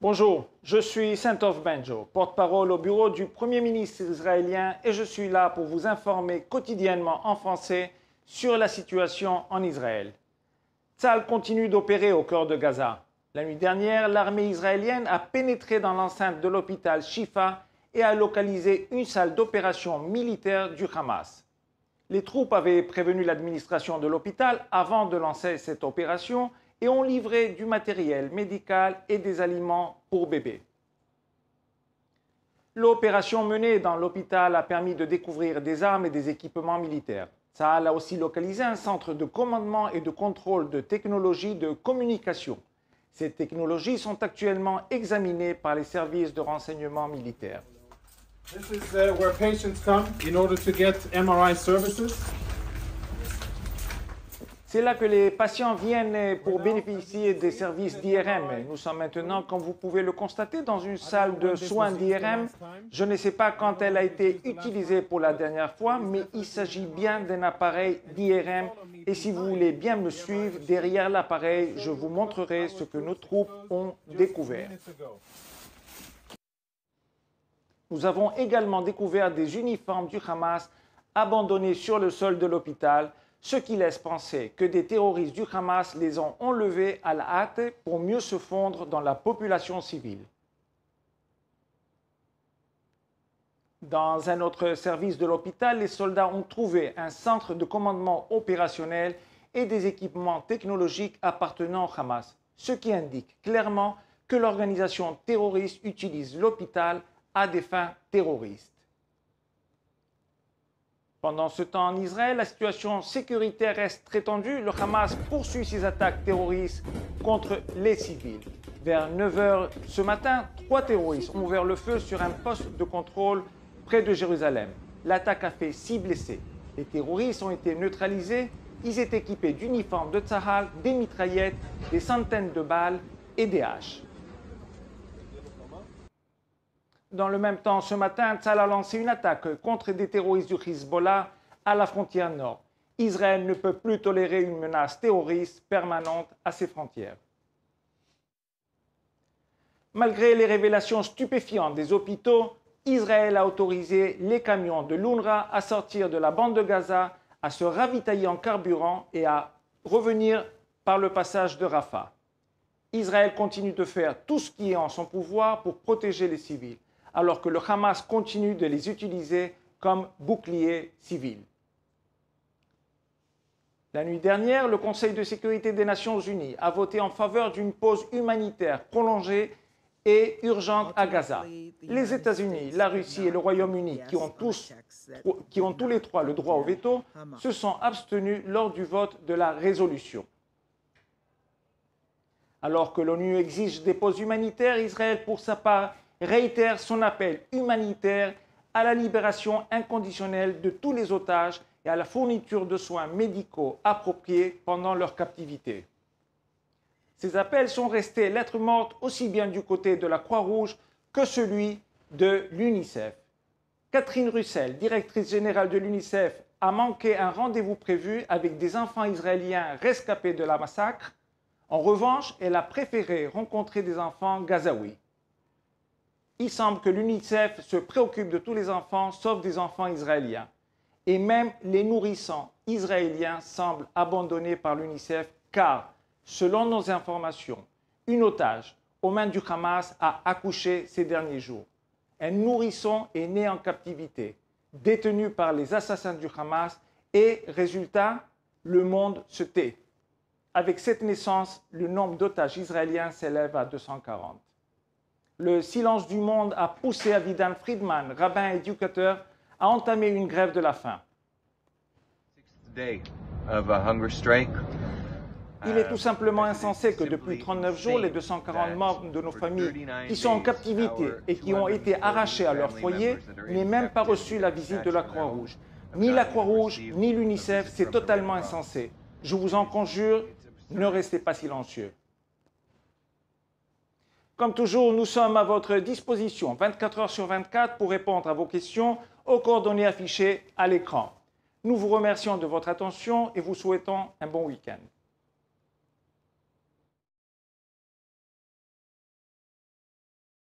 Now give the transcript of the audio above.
Bonjour, je suis Saint-Off Benjo, porte-parole au bureau du Premier ministre israélien et je suis là pour vous informer quotidiennement en français sur la situation en Israël. Tzahal continue d'opérer au cœur de Gaza. La nuit dernière, l'armée israélienne a pénétré dans l'enceinte de l'hôpital Shifa et a localisé une salle d'opération militaire du Hamas. Les troupes avaient prévenu l'administration de l'hôpital avant de lancer cette opération et ont livré du matériel médical et des aliments pour bébés. L'opération menée dans l'hôpital a permis de découvrir des armes et des équipements militaires. Tzahal a aussi localisé un centre de commandement et de contrôle de technologies de communication. Ces technologies sont actuellement examinées par les services de renseignement militaires. This is where patients come in order to get MRI services. C'est là que les patients viennent pour bénéficier des services d'IRM. Nous sommes maintenant, comme vous pouvez le constater, dans une salle de soins d'IRM. Je ne sais pas quand elle a été utilisée pour la dernière fois, mais il s'agit bien d'un appareil d'IRM. Et si vous voulez bien me suivre, derrière l'appareil, je vous montrerai ce que nos troupes ont découvert. Nous avons également découvert des uniformes du Hamas abandonnés sur le sol de l'hôpital, ce qui laisse penser que des terroristes du Hamas les ont enlevés à la hâte pour mieux se fondre dans la population civile. Dans un autre service de l'hôpital, les soldats ont trouvé un centre de commandement opérationnel et des équipements technologiques appartenant au Hamas, ce qui indique clairement que l'organisation terroriste utilise l'hôpital à des fins terroristes. Pendant ce temps en Israël, la situation sécuritaire reste très tendue. Le Hamas poursuit ses attaques terroristes contre les civils. Vers 9 h ce matin, 3 terroristes ont ouvert le feu sur un poste de contrôle près de Jérusalem. L'attaque a fait 6 blessés. Les terroristes ont été neutralisés. Ils étaient équipés d'uniformes de Tzahal, des mitraillettes, des centaines de balles et des haches. Dans le même temps, ce matin, Tzahal a lancé une attaque contre des terroristes du Hezbollah à la frontière nord. Israël ne peut plus tolérer une menace terroriste permanente à ses frontières. Malgré les révélations stupéfiantes des hôpitaux, Israël a autorisé les camions de l'UNRWA à sortir de la bande de Gaza, à se ravitailler en carburant et à revenir par le passage de Rafah. Israël continue de faire tout ce qui est en son pouvoir pour protéger les civils, alors que le Hamas continue de les utiliser comme boucliers civils. La nuit dernière, le Conseil de sécurité des Nations Unies a voté en faveur d'une pause humanitaire prolongée et urgente à Gaza. Les États-Unis, la Russie et le Royaume-Uni, qui ont tous les trois le droit au veto, se sont abstenus lors du vote de la résolution. Alors que l'ONU exige des pauses humanitaires, Israël, pour sa part, réitère son appel humanitaire à la libération inconditionnelle de tous les otages et à la fourniture de soins médicaux appropriés pendant leur captivité. Ces appels sont restés lettre morte aussi bien du côté de la Croix-Rouge que celui de l'UNICEF. Catherine Russell, directrice générale de l'UNICEF, a manqué un rendez-vous prévu avec des enfants israéliens rescapés de la massacre. En revanche, elle a préféré rencontrer des enfants gazaouis. Il semble que l'UNICEF se préoccupe de tous les enfants, sauf des enfants israéliens. Et même les nourrissons israéliens semblent abandonnés par l'UNICEF car, selon nos informations, une otage aux mains du Hamas a accouché ces derniers jours. Un nourrisson est né en captivité, détenu par les assassins du Hamas et, résultat, le monde se tait. Avec cette naissance, le nombre d'otages israéliens s'élève à 240. Le silence du monde a poussé Avidan Friedman, rabbin et éducateur, à entamer une grève de la faim. Il est tout simplement insensé que depuis 39 jours, les 240 membres de nos familles qui sont en captivité et qui ont été arrachés à leur foyer n'aient même pas reçu la visite de la Croix-Rouge. Ni la Croix-Rouge, ni l'UNICEF, c'est totalement insensé. Je vous en conjure, ne restez pas silencieux. Comme toujours, nous sommes à votre disposition 24 heures sur 24 pour répondre à vos questions aux coordonnées affichées à l'écran. Nous vous remercions de votre attention et vous souhaitons un bon week-end.